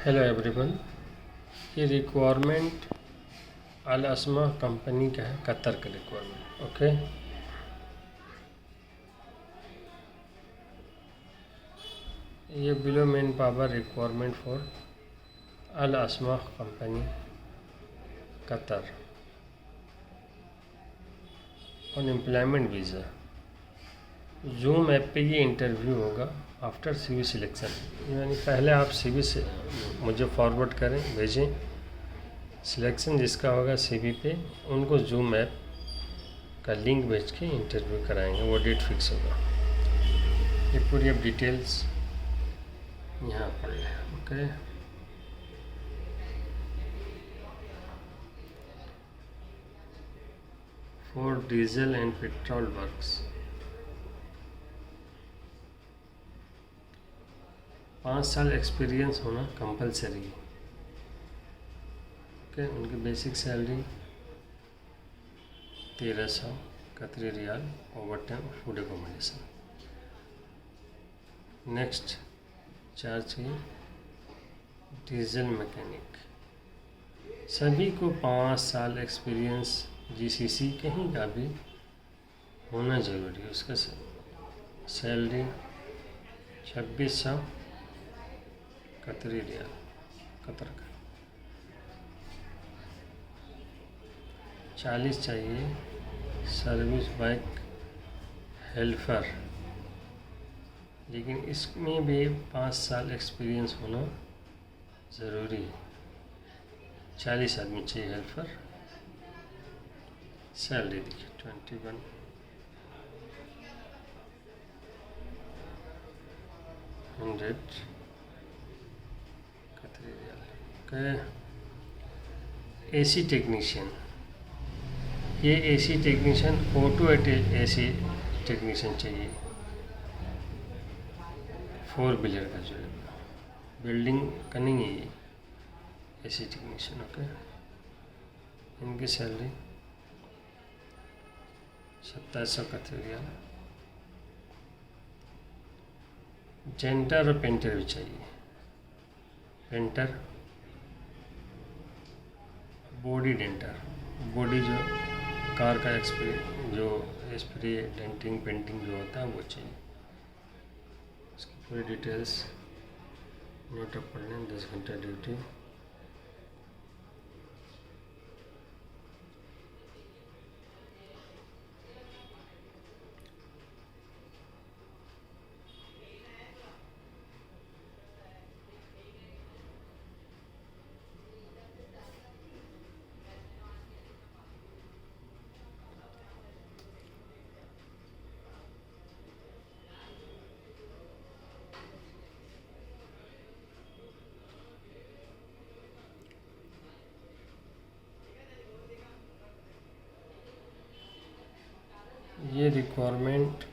Hello everyone. ये requirement Al Asma company का है, कतर का रिक्वायरमेंट। ओके, ये below man power requirement for Al Asma company Qatar on employment visa. Zoom app पे ये interview होगा आफ्टर सीवी सिलेक्शन, यानी पहले आप सीवी से मुझे फॉरवर्ड करें, भेजें। सिलेक्शन जिसका होगा सीवी पे, उनको जूम ऐप का लिंक भेज के इंटरव्यू कराएंगे, वो डेट फिक्स होगा। ये पूरी अब डिटेल्स यहाँ पर है। Okay, for diesel and petrol works 5 साल एक्सपीरियंस होना कंपलसरी है। ओके, उनकी basic salary 1300 Qatari riyal, over time, food accommodation. Next charge है डीजल मैकेनिक। सभी को 5 साल एक्सपीरियंस जीसीसी कहीं का भी होना ज़रूरी है। उसका सैलरी 2600 कतरी रियाल, कतर का। 40 चाहिए सर्विस बाइक हेल्पर, लेकिन इसमें भी 5 साल एक्सपीरियंस होना ज़रूरी है। 40 आदमी चाहिए हेल्पर। सैलरी देखिए 2100 कतरी रियाल। एसी टेक्नीशियन, ये AC technician auto AC technician चाहिए, 4 व्हीलर का जो है, बिल्डिंग का नहीं है ये, एसी टेक्नीशियन। ओके, इनकी सैलरी 2700 कतरी रियाल। जेंटर और पेंटर भी चाहिए। पेंटर, बॉडी डेंटर, बॉडी जो कार का जो स्प्रे डेंटिंग पेंटिंग जो होता है वो चाहिए। उसकी पूरी डिटेल्स नोट अप कर लें। 10 घंटा ड्यूटी। ये रिक्वायरमेंट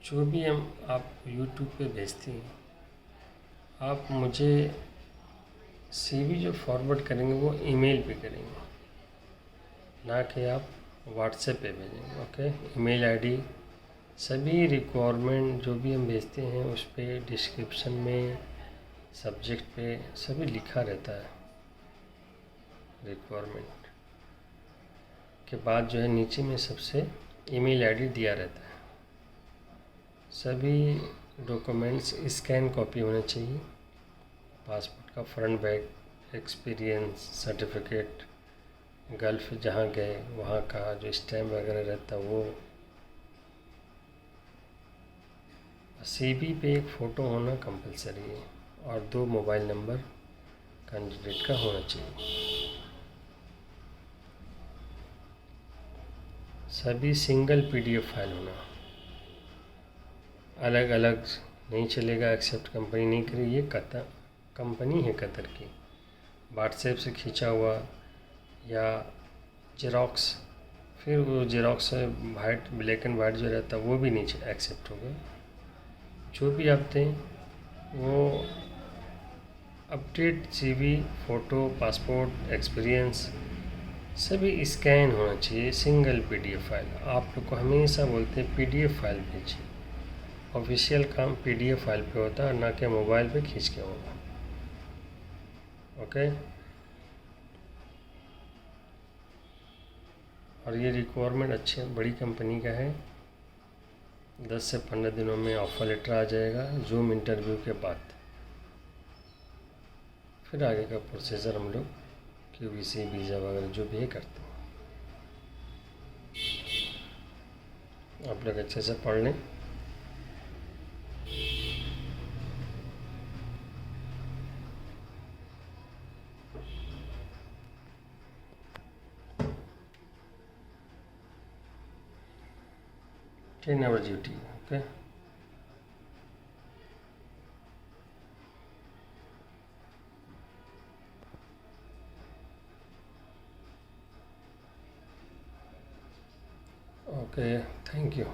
जो भी आप यूट्यूब पे भेजते हैं, आप मुझे सीवी जो फॉरवर्ड करेंगे वो ईमेल पे करेंगे, ना कि आप व्हाट्सएप पे भेजेंगे। ओके, ईमेल आईडी, सभी रिक्वायरमेंट जो भी हम भेजते हैं उस पर डिस्क्रिप्शन में, सब्जेक्ट पे सभी लिखा रहता है। रिक्वायरमेंट के बाद जो है नीचे में सबसे ईमेल आईडी दिया रहता है। सभी डॉक्यूमेंट्स स्कैन कॉपी होने चाहिए, पासपोर्ट का front back, experience certificate, gulf जहाँ गए वहाँ का जो स्टैम्प वगैरह रहता है वो। सीवी पे एक फ़ोटो होना कंपलसरी है और 2 मोबाइल नंबर कैंडिडेट का होना चाहिए। सभी सिंगल पीडीएफ फाइल होना, अलग अलग नहीं चलेगा। एक्सेप्ट कंपनी नहीं करी। ये कतर कंपनी है, कतर की। व्हाट्सएप से खींचा हुआ या जेरोक्स, फिर वो xerox white, black and white जो रहता है वो भी नहीं एक्सेप्ट होगा। जो भी आप दें वो update CV, photo, passport, experience सभी स्कैन होना चाहिए, सिंगल पीडीएफ फाइल। आप लोग को हमेशा बोलते हैं पीडीएफ फाइल भेजिए। ऑफिशियल काम पीडीएफ फाइल पे होता है, ना कि मोबाइल पे खींच के होगा। ओके। और ये रिक्वायरमेंट अच्छे बड़ी कंपनी का है। 10 से 15 दिनों में ऑफ़र लेटर आ जाएगा जूम इंटरव्यू के बाद। फिर आगे का प्रोसीजर हम लोग QVC वीज़ा वगैरह जो भी है करते हैं। आप लोग अच्छे से पढ़ लें। Ten hour duty. Okay. Okay, thank you.